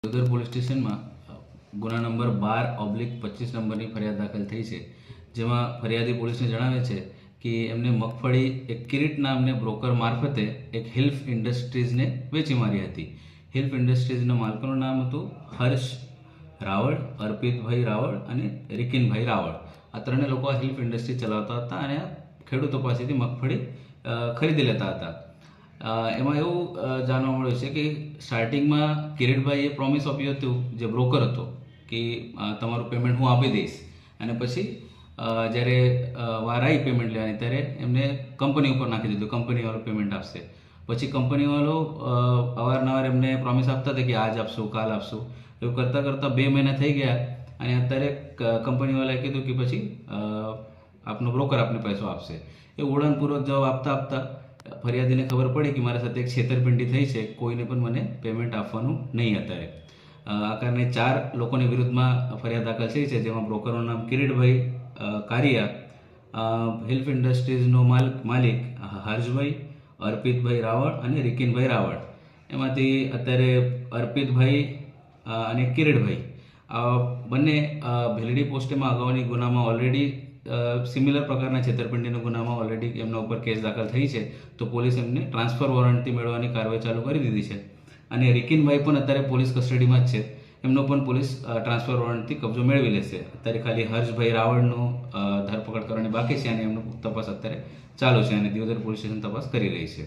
Deodar police સ્ટેશનમાં ગુના number 12/25 નંબરની ફરિયાદ દાખલ થઈ છે, જેમાં ફરિયાદી પોલીસને જણાવે છે કે એમને મગફળી એક કિરીટ નામને બ્રોકર મારફતે એક હિલ્ફ ઇન્ડસ્ટ્રીઝને વેચી મારી હતી. હિલ્ફ ઇન્ડસ્ટ્રીઝના માલકોનું નામ હતું હર્ષ રાવળ, અર્પિતભાઈ રાવળ અને રિકિનભાઈ રાવળ. આ ત્રણેય લોકો આ હિલ્ફ ઇન્ડસ્ટ્રી ચલાવતા હતા અને ખેડૂતો પાસેથી મગફળી ખરીદી લેતા હતા. એમાં એવું જાણવા મળ્યું છે કે સ્ટાર્ટિંગમાં કિરીટભાઈએ પ્રોમિસ આપ્યું હતું, જે બ્રોકર હતો, કે તમારું પેમેન્ટ હું આપી દઈશ. અને પછી જ્યારે વાર આવી પેમેન્ટ લેવાની ત્યારે એમને કંપની ઉપર નાખી દીધું, કંપનીવાળો પેમેન્ટ આપશે. પછી કંપનીવાળો અવારનવાર એમને પ્રોમિસ આપતા હતા કે આજ આપશું, કાલ આપશું. એવું કરતાં કરતાં 2 મહિના થઈ ગયા અને અત્યારે કંપનીવાળાએ કીધું કે પછી આપનો બ્રોકર આપને પૈસો આપશે. એ ઉડાનપૂર્વક જવાબ આપતા આપતા ફરિયાદીને ખબર પડી કે મારા સાથે એક છેતરપિંડી થઈ છે, કોઈને પણ મને પેમેન્ટ આપવાનું નહીં અત્યારે. આ કારણે 4 લોકોની વિરુદ્ધમાં ફરિયાદ દાખલ થઈ છે, જેમાં બ્રોકરનું નામ કિરીટભાઈ કારિયા, હિલ્ફ ઇન્ડસ્ટ્રીઝનો માલિક હર્ષભાઈ, અર્પિતભાઈ રાવળ અને રિકિનભાઈ રાવળ. એમાંથી અત્યારે અર્પિતભાઈ અને કિરીટભાઈ આ બંને ભેલડી પોસ્ટેમાં અગાઉની ગુનામાં ઓલરેડી સિમિલર પ્રકારના છેતરપિંડીના ગુનામાં ઓલરેડી એમના ઉપર કેસ દાખલ થઈ છે. તો પોલીસ એમને ટ્રાન્સફર વોરંટથી મેળવવાની કાર્યવાહી ચાલુ કરી દીધી છે. અને રિકિનભાઈ પણ અત્યારે પોલીસ કસ્ટડીમાં જ છે. એમનો પણ પોલીસ ટ્રાન્સફર વોરંટથી કબજો મેળવી લેશે. અત્યારે ખાલી હર્ષભાઈ રાવળનું ધરપકડ કરવાની બાકી છે અને એમનો તપાસ અત્યારે ચાલુ છે અને દિયોદર પોલીસ સ્ટેશન તપાસ કરી રહી છે.